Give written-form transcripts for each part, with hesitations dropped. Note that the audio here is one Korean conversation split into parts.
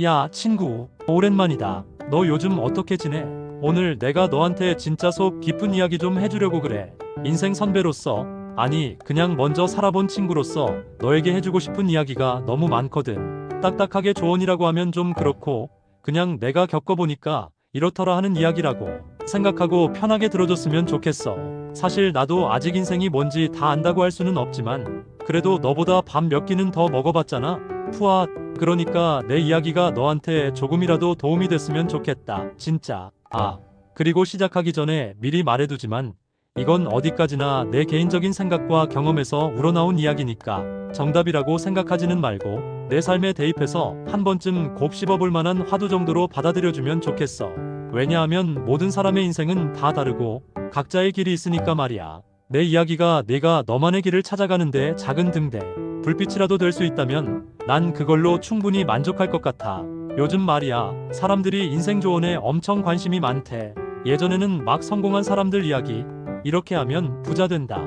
야, 친구, 오랜만이다. 너 요즘 어떻게 지내? 오늘 내가 너한테 진짜 속 깊은 이야기 좀 해주려고 그래. 인생 선배로서, 아니, 그냥 먼저 살아본 친구로서 너에게 해주고 싶은 이야기가 너무 많거든. 딱딱하게 조언이라고 하면 좀 그렇고, 그냥 내가 겪어보니까 이렇더라 하는 이야기라고 생각하고 편하게 들어줬으면 좋겠어. 사실 나도 아직 인생이 뭔지 다 안다고 할 수는 없지만, 그래도 너보다 밥 몇 끼는 더 먹어봤잖아. 푸아. 그러니까 내 이야기가 너한테 조금이라도 도움이 됐으면 좋겠다. 진짜. 그리고 시작하기 전에 미리 말해두지만 이건 어디까지나 내 개인적인 생각과 경험에서 우러나온 이야기니까 정답이라고 생각하지는 말고 내 삶에 대입해서 한 번쯤 곱씹어볼 만한 화두 정도로 받아들여주면 좋겠어. 왜냐하면 모든 사람의 인생은 다 다르고 각자의 길이 있으니까 말이야. 내 이야기가 내가 너만의 길을 찾아가는데 작은 등대, 불빛이라도 될 수 있다면 난 그걸로 충분히 만족할 것 같아. 요즘 말이야, 사람들이 인생 조언에 엄청 관심이 많대. 예전에는 막 성공한 사람들 이야기, 이렇게 하면 부자 된다,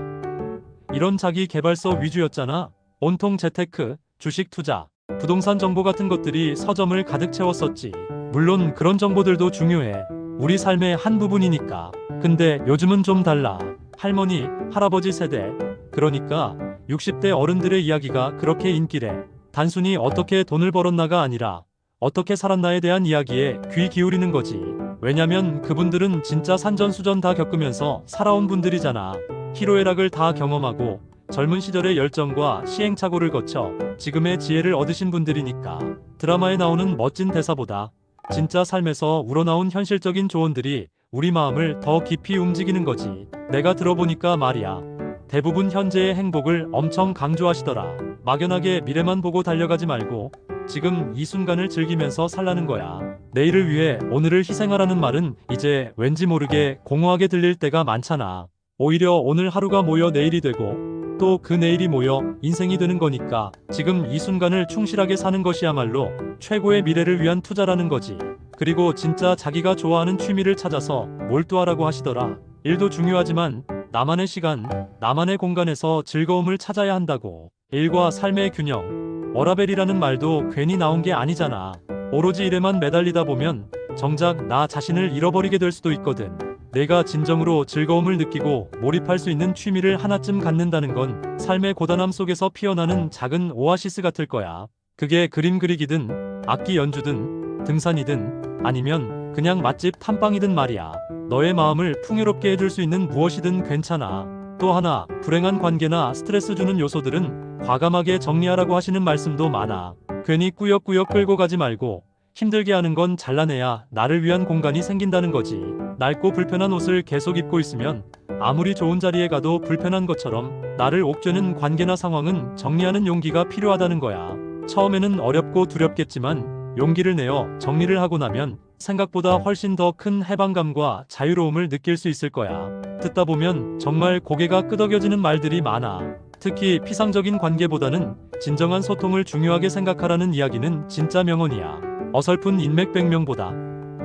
이런 자기 개발서 위주였잖아. 온통 재테크, 주식 투자, 부동산 정보 같은 것들이 서점을 가득 채웠었지. 물론 그런 정보들도 중요해. 우리 삶의 한 부분이니까. 근데 요즘은 좀 달라. 할머니, 할아버지 세대, 그러니까 60대 어른들의 이야기가 그렇게 인기래. 단순히 어떻게 돈을 벌었나가 아니라 어떻게 살았나에 대한 이야기에 귀 기울이는 거지. 왜냐면 그분들은 진짜 산전수전 다 겪으면서 살아온 분들이잖아. 희로애락을 다 경험하고 젊은 시절의 열정과 시행착오를 거쳐 지금의 지혜를 얻으신 분들이니까. 드라마에 나오는 멋진 대사보다 진짜 삶에서 우러나온 현실적인 조언들이 우리 마음을 더 깊이 움직이는 거지. 내가 들어보니까 말이야, 대부분 현재의 행복을 엄청 강조하시더라. 막연하게 미래만 보고 달려가지 말고 지금 이 순간을 즐기면서 살라는 거야. 내일을 위해 오늘을 희생하라는 말은 이제 왠지 모르게 공허하게 들릴 때가 많잖아. 오히려 오늘 하루가 모여 내일이 되고 또 그 내일이 모여 인생이 되는 거니까 지금 이 순간을 충실하게 사는 것이야말로 최고의 미래를 위한 투자라는 거지. 그리고 진짜 자기가 좋아하는 취미를 찾아서 몰두하라고 하시더라. 일도 중요하지만 나만의 시간, 나만의 공간에서 즐거움을 찾아야 한다고. 일과 삶의 균형, 워라벨이라는 말도 괜히 나온 게 아니잖아. 오로지 일에만 매달리다 보면 정작 나 자신을 잃어버리게 될 수도 있거든. 내가 진정으로 즐거움을 느끼고 몰입할 수 있는 취미를 하나쯤 갖는다는 건 삶의 고단함 속에서 피어나는 작은 오아시스 같을 거야. 그게 그림 그리기든, 악기 연주든, 등산이든, 아니면 그냥 맛집 탐방이든 말이야. 너의 마음을 풍요롭게 해줄 수 있는 무엇이든 괜찮아. 또 하나, 불행한 관계나 스트레스 주는 요소들은 과감하게 정리하라고 하시는 말씀도 많아. 괜히 꾸역꾸역 끌고 가지 말고 힘들게 하는 건 잘라내야 나를 위한 공간이 생긴다는 거지. 낡고 불편한 옷을 계속 입고 있으면 아무리 좋은 자리에 가도 불편한 것처럼 나를 옥죄는 관계나 상황은 정리하는 용기가 필요하다는 거야. 처음에는 어렵고 두렵겠지만 용기를 내어 정리를 하고 나면 생각보다 훨씬 더 큰 해방감과 자유로움을 느낄 수 있을 거야. 듣다 보면 정말 고개가 끄덕여지는 말들이 많아. 특히 피상적인 관계보다는 진정한 소통을 중요하게 생각하라는 이야기는 진짜 명언이야. 어설픈 인맥백명보다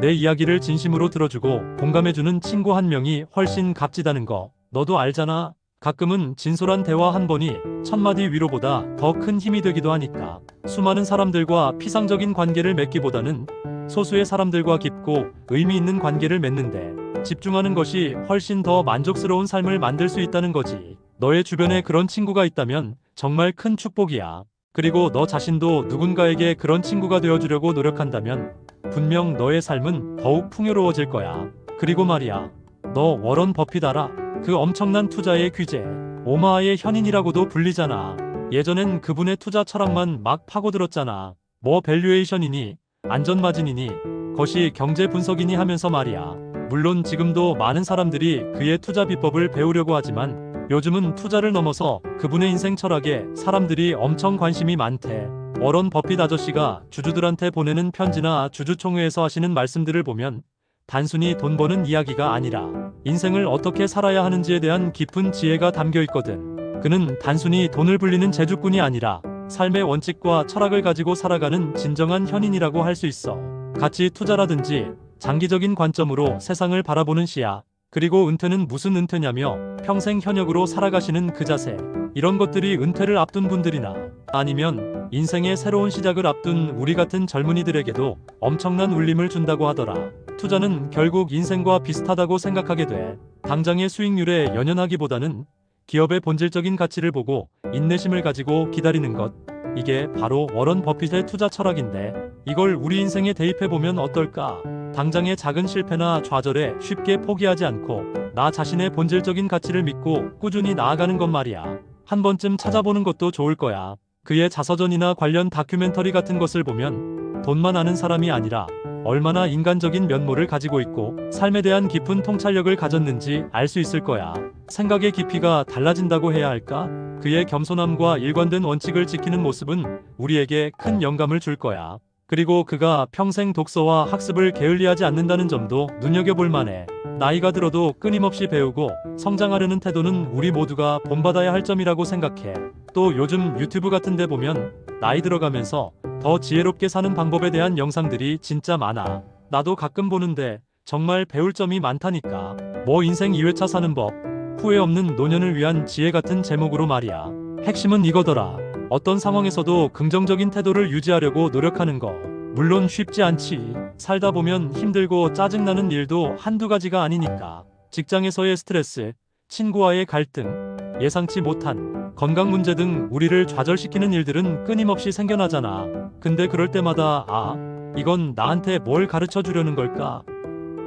내 이야기를 진심으로 들어주고 공감해주는 친구 한 명이 훨씬 값지다는 거 너도 알잖아. 가끔은 진솔한 대화 한 번이 천마디 위로보다 더 큰 힘이 되기도 하니까. 수많은 사람들과 피상적인 관계를 맺기보다는 소수의 사람들과 깊고 의미 있는 관계를 맺는데 집중하는 것이 훨씬 더 만족스러운 삶을 만들 수 있다는 거지. 너의 주변에 그런 친구가 있다면 정말 큰 축복이야. 그리고 너 자신도 누군가에게 그런 친구가 되어주려고 노력한다면 분명 너의 삶은 더욱 풍요로워질 거야. 그리고 말이야, 너 워런 버핏 알아? 그 엄청난 투자의 귀재, 오마하의 현인이라고도 불리잖아. 예전엔 그분의 투자 철학만 막 파고들었잖아. 뭐 밸류에이션이니 안전마진이니 거시 경제 분석이니 하면서 말이야. 물론 지금도 많은 사람들이 그의 투자 비법을 배우려고 하지만 요즘은 투자를 넘어서 그분의 인생 철학에 사람들이 엄청 관심이 많대. 워런 버핏 아저씨가 주주들한테 보내는 편지나 주주총회에서 하시는 말씀들을 보면 단순히 돈 버는 이야기가 아니라 인생을 어떻게 살아야 하는지에 대한 깊은 지혜가 담겨 있거든. 그는 단순히 돈을 불리는 재주꾼이 아니라 삶의 원칙과 철학을 가지고 살아가는 진정한 현인이라고 할 수 있어. 가치 투자라든지 장기적인 관점으로 세상을 바라보는 시야, 그리고 은퇴는 무슨 은퇴냐며 평생 현역으로 살아가시는 그 자세, 이런 것들이 은퇴를 앞둔 분들이나 아니면 인생의 새로운 시작을 앞둔 우리 같은 젊은이들에게도 엄청난 울림을 준다고 하더라. 투자는 결국 인생과 비슷하다고 생각하게 돼. 당장의 수익률에 연연하기보다는 기업의 본질적인 가치를 보고 인내심을 가지고 기다리는 것. 이게 바로 워런 버핏의 투자 철학인데 이걸 우리 인생에 대입해보면 어떨까? 당장의 작은 실패나 좌절에 쉽게 포기하지 않고 나 자신의 본질적인 가치를 믿고 꾸준히 나아가는 것 말이야. 한 번쯤 찾아보는 것도 좋을 거야. 그의 자서전이나 관련 다큐멘터리 같은 것을 보면 돈만 아는 사람이 아니라 얼마나 인간적인 면모를 가지고 있고 삶에 대한 깊은 통찰력을 가졌는지 알 수 있을 거야. 생각의 깊이가 달라진다고 해야 할까? 그의 겸손함과 일관된 원칙을 지키는 모습은 우리에게 큰 영감을 줄 거야. 그리고 그가 평생 독서와 학습을 게을리하지 않는다는 점도 눈여겨볼 만해. 나이가 들어도 끊임없이 배우고 성장하려는 태도는 우리 모두가 본받아야 할 점이라고 생각해. 또 요즘 유튜브 같은 데 보면 나이 들어가면서 더 지혜롭게 사는 방법에 대한 영상들이 진짜 많아. 나도 가끔 보는데 정말 배울 점이 많다니까. 뭐 인생 2회차 사는 법, 후회 없는 노년을 위한 지혜 같은 제목으로 말이야. 핵심은 이거더라. 어떤 상황에서도 긍정적인 태도를 유지하려고 노력하는 거. 물론 쉽지 않지. 살다 보면 힘들고 짜증나는 일도 한두 가지가 아니니까. 직장에서의 스트레스, 친구와의 갈등, 예상치 못한 건강 문제 등 우리를 좌절시키는 일들은 끊임없이 생겨나잖아. 근데 그럴 때마다 이건 나한테 뭘 가르쳐 주려는 걸까?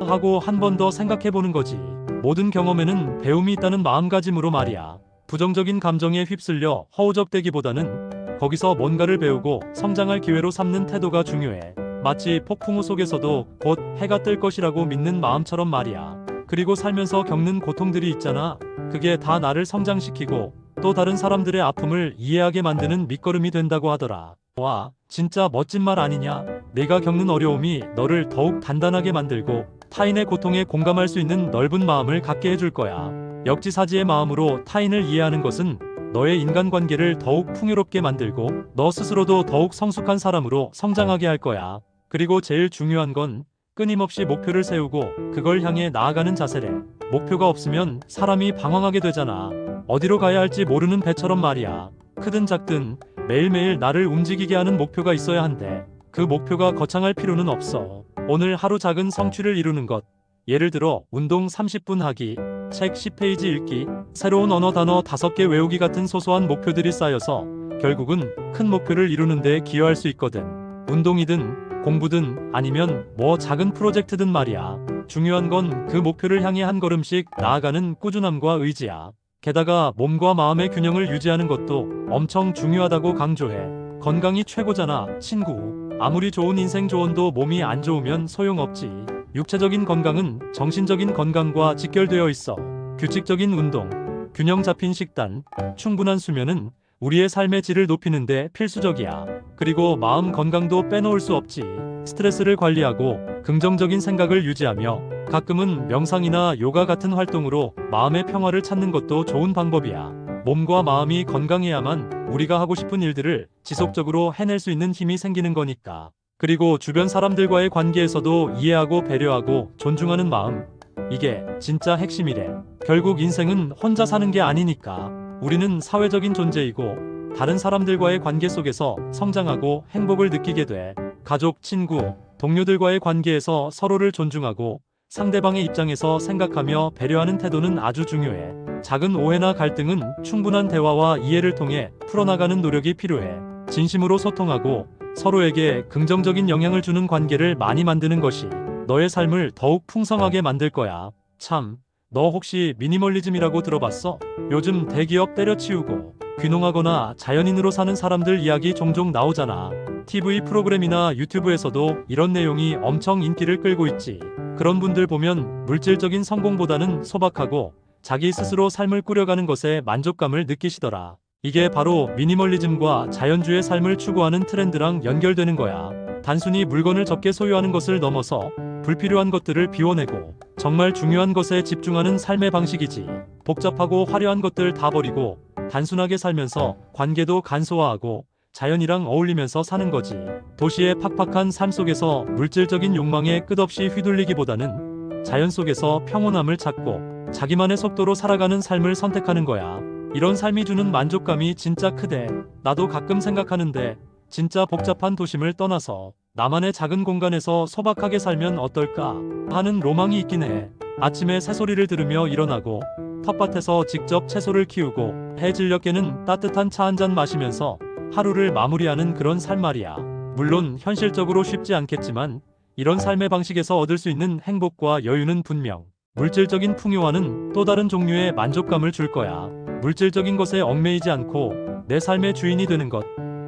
하고 한 번 더 생각해보는 거지. 모든 경험에는 배움이 있다는 마음가짐으로 말이야. 부정적인 감정에 휩쓸려 허우적대기보다는 거기서 뭔가를 배우고 성장할 기회로 삼는 태도가 중요해. 마치 폭풍우 속에서도 곧 해가 뜰 것이라고 믿는 마음처럼 말이야. 그리고 살면서 겪는 고통들이 있잖아. 그게 다 나를 성장시키고 또 다른 사람들의 아픔을 이해하게 만드는 밑거름이 된다고 하더라. 와, 진짜 멋진 말 아니냐? 내가 겪는 어려움이 너를 더욱 단단하게 만들고 타인의 고통에 공감할 수 있는 넓은 마음을 갖게 해줄 거야. 역지사지의 마음으로 타인을 이해하는 것은 너의 인간관계를 더욱 풍요롭게 만들고 너 스스로도 더욱 성숙한 사람으로 성장하게 할 거야. 그리고 제일 중요한 건 끊임없이 목표를 세우고 그걸 향해 나아가는 자세래. 목표가 없으면 사람이 방황하게 되잖아. 어디로 가야 할지 모르는 배처럼 말이야. 크든 작든 매일매일 나를 움직이게 하는 목표가 있어야 한대. 그 목표가 거창할 필요는 없어. 오늘 하루 작은 성취를 이루는 것. 예를 들어 운동 30분 하기, 책 10페이지 읽기, 새로운 언어 단어 5개 외우기 같은 소소한 목표들이 쌓여서 결국은 큰 목표를 이루는 데 기여할 수 있거든. 운동이든 공부든 아니면 뭐 작은 프로젝트든 말이야. 중요한 건 그 목표를 향해 한 걸음씩 나아가는 꾸준함과 의지야. 게다가 몸과 마음의 균형을 유지하는 것도 엄청 중요하다고 강조해. 건강이 최고잖아, 친구. 아무리 좋은 인생 조언도 몸이 안 좋으면 소용없지. 육체적인 건강은 정신적인 건강과 직결되어 있어. 규칙적인 운동, 균형 잡힌 식단, 충분한 수면은 우리의 삶의 질을 높이는데 필수적이야. 그리고 마음 건강도 빼놓을 수 없지. 스트레스를 관리하고 긍정적인 생각을 유지하며 가끔은 명상이나 요가 같은 활동으로 마음의 평화를 찾는 것도 좋은 방법이야. 몸과 마음이 건강해야만 우리가 하고 싶은 일들을 지속적으로 해낼 수 있는 힘이 생기는 거니까. 그리고 주변 사람들과의 관계에서도 이해하고 배려하고 존중하는 마음. 이게 진짜 핵심이래. 결국 인생은 혼자 사는 게 아니니까. 우리는 사회적인 존재이고 다른 사람들과의 관계 속에서 성장하고 행복을 느끼게 돼. 가족, 친구, 동료들과의 관계에서 서로를 존중하고 상대방의 입장에서 생각하며 배려하는 태도는 아주 중요해. 작은 오해나 갈등은 충분한 대화와 이해를 통해 풀어나가는 노력이 필요해. 진심으로 소통하고 서로에게 긍정적인 영향을 주는 관계를 많이 만드는 것이 너의 삶을 더욱 풍성하게 만들 거야. 참, 너 혹시 미니멀리즘이라고 들어봤어? 요즘 대기업 때려치우고 귀농하거나 자연인으로 사는 사람들 이야기 종종 나오잖아. TV 프로그램이나 유튜브에서도 이런 내용이 엄청 인기를 끌고 있지. 그런 분들 보면 물질적인 성공보다는 소박하고 자기 스스로 삶을 꾸려가는 것에 만족감을 느끼시더라. 이게 바로 미니멀리즘과 자연주의 삶을 추구하는 트렌드랑 연결되는 거야. 단순히 물건을 적게 소유하는 것을 넘어서 불필요한 것들을 비워내고 정말 중요한 것에 집중하는 삶의 방식이지. 복잡하고 화려한 것들 다 버리고 단순하게 살면서 관계도 간소화하고 자연이랑 어울리면서 사는 거지. 도시의 팍팍한 삶 속에서 물질적인 욕망에 끝없이 휘둘리기보다는 자연 속에서 평온함을 찾고 자기만의 속도로 살아가는 삶을 선택하는 거야. 이런 삶이 주는 만족감이 진짜 크대. 나도 가끔 생각하는데 진짜 복잡한 도심을 떠나서 나만의 작은 공간에서 소박하게 살면 어떨까 하는 로망이 있긴 해. 아침에 새소리를 들으며 일어나고 텃밭에서 직접 채소를 키우고 해 질녘 깨는 따뜻한 차 한 잔 마시면서 하루를 마무리하는 그런 삶 말이야. 물론 현실적으로 쉽지 않겠지만 이런 삶의 방식에서 얻을 수 있는 행복과 여유는 분명 물질적인 풍요와는 또 다른 종류의 만족감을 줄 거야. 물질적인 것에 얽매이지 않고 내 삶의 주인이 되는 것.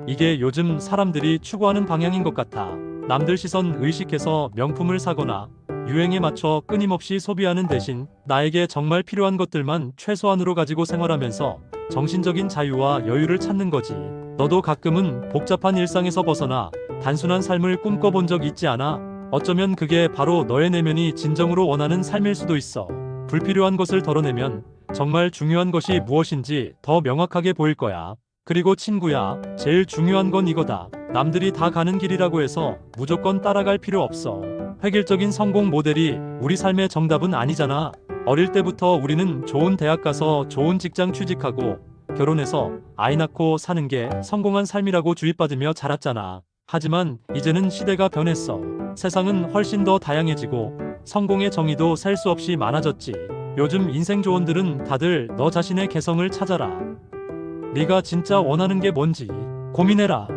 이게 요즘 사람들이 추구하는 방향인 것 같아. 남들 시선 의식해서 명품을 사거나 유행에 맞춰 끊임없이 소비하는 대신 나에게 정말 필요한 것들만 최소한으로 가지고 생활하면서 정신적인 자유와 여유를 찾는 거지. 너도 가끔은 복잡한 일상에서 벗어나 단순한 삶을 꿈꿔본 적 있지 않아? 어쩌면 그게 바로 너의 내면이 진정으로 원하는 삶일 수도 있어. 불필요한 것을 덜어내면 정말 중요한 것이 무엇인지 더 명확하게 보일 거야. 그리고 친구야, 제일 중요한 건 이거다. 남들이 다 가는 길이라고 해서 무조건 따라갈 필요 없어. 획일적인 성공 모델이 우리 삶의 정답은 아니잖아. 어릴 때부터 우리는 좋은 대학 가서 좋은 직장 취직하고 결혼해서 아이 낳고 사는 게 성공한 삶이라고 주입받으며 자랐잖아. 하지만 이제는 시대가 변했어. 세상은 훨씬 더 다양해지고 성공의 정의도 셀 수 없이 많아졌지. 요즘 인생 조언들은 다들 너 자신의 개성을 찾아라. 네가 진짜 원하는 게 뭔지 고민해라.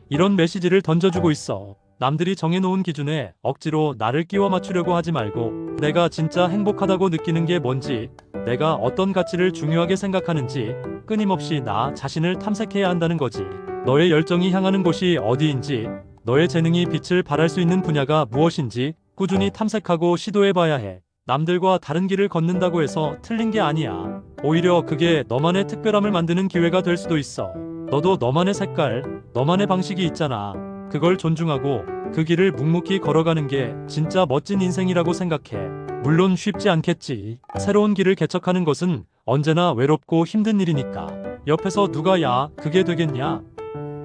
이런 메시지를 던져주고 있어. 남들이 정해놓은 기준에 억지로 나를 끼워 맞추려고 하지 말고 내가 진짜 행복하다고 느끼는 게 뭔지, 내가 어떤 가치를 중요하게 생각하는지 끊임없이 나 자신을 탐색해야 한다는 거지. 너의 열정이 향하는 곳이 어디인지, 너의 재능이 빛을 발할 수 있는 분야가 무엇인지 꾸준히 탐색하고 시도해봐야 해. 남들과 다른 길을 걷는다고 해서 틀린 게 아니야. 오히려 그게 너만의 특별함을 만드는 기회가 될 수도 있어. 너도 너만의 색깔, 너만의 방식이 있잖아. 그걸 존중하고 그 길을 묵묵히 걸어가는 게 진짜 멋진 인생이라고 생각해. 물론 쉽지 않겠지. 새로운 길을 개척하는 것은 언제나 외롭고 힘든 일이니까. 옆에서 누가 야, 그게 되겠냐?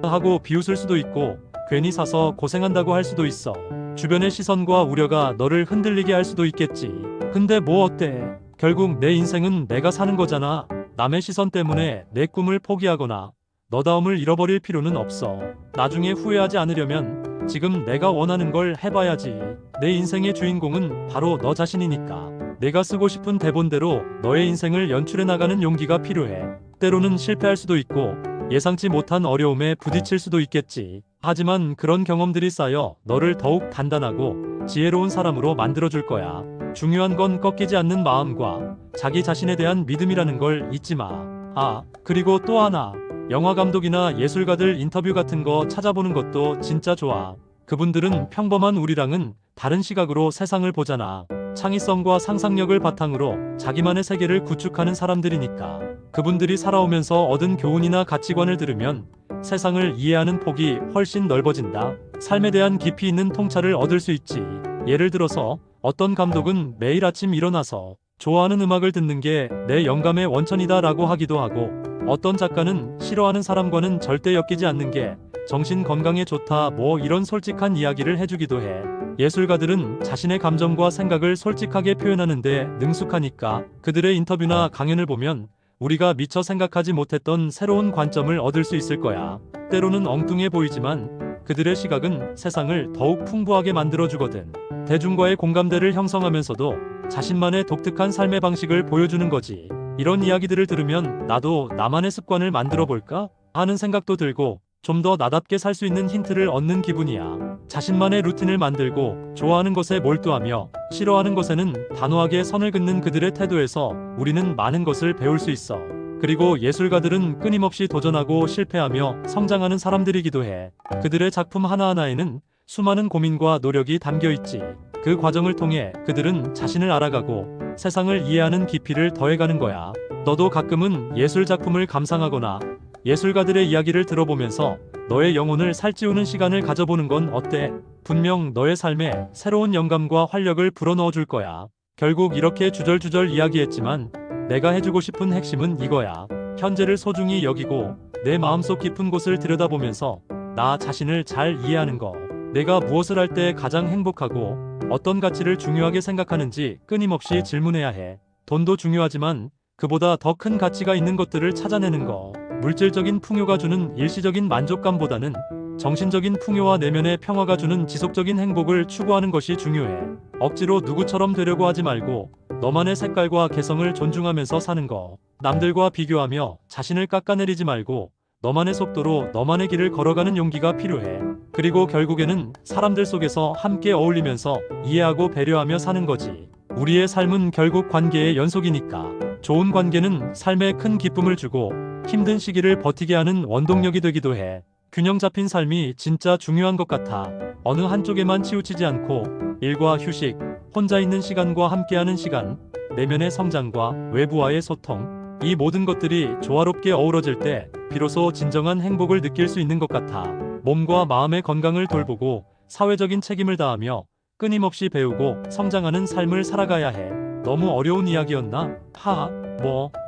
하고 비웃을 수도 있고 괜히 사서 고생한다고 할 수도 있어. 주변의 시선과 우려가 너를 흔들리게 할 수도 있겠지. 근데 뭐 어때? 결국 내 인생은 내가 사는 거잖아. 남의 시선 때문에 내 꿈을 포기하거나 너다움을 잃어버릴 필요는 없어. 나중에 후회하지 않으려면 지금 내가 원하는 걸 해봐야지. 내 인생의 주인공은 바로 너 자신이니까. 내가 쓰고 싶은 대본대로 너의 인생을 연출해 나가는 용기가 필요해. 때로는 실패할 수도 있고 예상치 못한 어려움에 부딪힐 수도 있겠지. 하지만 그런 경험들이 쌓여 너를 더욱 단단하고 지혜로운 사람으로 만들어줄 거야. 중요한 건 꺾이지 않는 마음과 자기 자신에 대한 믿음이라는 걸 잊지 마. 아, 그리고 또 하나. 영화 감독이나 예술가들 인터뷰 같은 거 찾아보는 것도 진짜 좋아. 그분들은 평범한 우리랑은 다른 시각으로 세상을 보잖아. 창의성과 상상력을 바탕으로 자기만의 세계를 구축하는 사람들이니까. 그분들이 살아오면서 얻은 교훈이나 가치관을 들으면 세상을 이해하는 폭이 훨씬 넓어진다. 삶에 대한 깊이 있는 통찰을 얻을 수 있지. 예를 들어서 어떤 감독은 매일 아침 일어나서 좋아하는 음악을 듣는 게 내 영감의 원천이다 라고 하기도 하고, 어떤 작가는 싫어하는 사람과는 절대 엮이지 않는 게 정신 건강에 좋다 뭐 이런 솔직한 이야기를 해주기도 해. 예술가들은 자신의 감정과 생각을 솔직하게 표현하는데 능숙하니까 그들의 인터뷰나 강연을 보면 우리가 미처 생각하지 못했던 새로운 관점을 얻을 수 있을 거야. 때로는 엉뚱해 보이지만 그들의 시각은 세상을 더욱 풍부하게 만들어주거든. 대중과의 공감대를 형성하면서도 자신만의 독특한 삶의 방식을 보여주는 거지. 이런 이야기들을 들으면 나도 나만의 습관을 만들어 볼까 하는 생각도 들고 좀 더 나답게 살 수 있는 힌트를 얻는 기분이야. 자신만의 루틴을 만들고 좋아하는 것에 몰두하며 싫어하는 것에는 단호하게 선을 긋는 그들의 태도에서 우리는 많은 것을 배울 수 있어. 그리고 예술가들은 끊임없이 도전하고 실패하며 성장하는 사람들이기도 해. 그들의 작품 하나하나에는 수많은 고민과 노력이 담겨 있지. 그 과정을 통해 그들은 자신을 알아가고 세상을 이해하는 깊이를 더해가는 거야. 너도 가끔은 예술 작품을 감상하거나 예술가들의 이야기를 들어보면서 너의 영혼을 살찌우는 시간을 가져보는 건 어때? 분명 너의 삶에 새로운 영감과 활력을 불어넣어 줄 거야. 결국 이렇게 주절주절 이야기했지만 내가 해주고 싶은 핵심은 이거야. 현재를 소중히 여기고 내 마음속 깊은 곳을 들여다보면서 나 자신을 잘 이해하는 거. 내가 무엇을 할 때 가장 행복하고 어떤 가치를 중요하게 생각하는지 끊임없이 질문해야 해. 돈도 중요하지만 그보다 더 큰 가치가 있는 것들을 찾아내는 거. 물질적인 풍요가 주는 일시적인 만족감보다는 정신적인 풍요와 내면의 평화가 주는 지속적인 행복을 추구하는 것이 중요해. 억지로 누구처럼 되려고 하지 말고 너만의 색깔과 개성을 존중하면서 사는 거. 남들과 비교하며 자신을 깎아내리지 말고 너만의 속도로 너만의 길을 걸어가는 용기가 필요해. 그리고 결국에는 사람들 속에서 함께 어울리면서 이해하고 배려하며 사는 거지. 우리의 삶은 결국 관계의 연속이니까. 좋은 관계는 삶에 큰 기쁨을 주고 힘든 시기를 버티게 하는 원동력이 되기도 해. 균형 잡힌 삶이 진짜 중요한 것 같아. 어느 한쪽에만 치우치지 않고 일과 휴식, 혼자 있는 시간과 함께하는 시간, 내면의 성장과 외부와의 소통, 이 모든 것들이 조화롭게 어우러질 때 비로소 진정한 행복을 느낄 수 있는 것 같아. 몸과 마음의 건강을 돌보고 사회적인 책임을 다하며 끊임없이 배우고 성장하는 삶을 살아가야 해. 너무 어려운 이야기였나?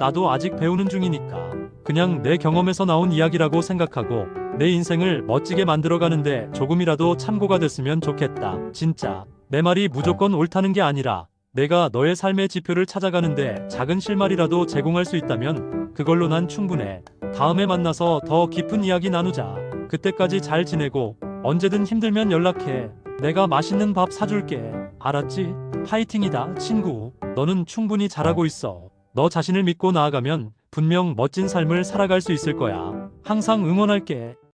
나도 아직 배우는 중이니까. 그냥 내 경험에서 나온 이야기라고 생각하고 내 인생을 멋지게 만들어가는데 조금이라도 참고가 됐으면 좋겠다. 진짜. 내 말이 무조건 옳다는 게 아니라 내가 너의 삶의 지표를 찾아가는데 작은 실마리라도 제공할 수 있다면 그걸로 난 충분해. 다음에 만나서 더 깊은 이야기 나누자. 그때까지 잘 지내고 언제든 힘들면 연락해. 내가 맛있는 밥 사줄게. 알았지? 파이팅이다, 친구. 너는 충분히 잘하고 있어. 너 자신을 믿고 나아가면 분명 멋진 삶을 살아갈 수 있을 거야. 항상 응원할게.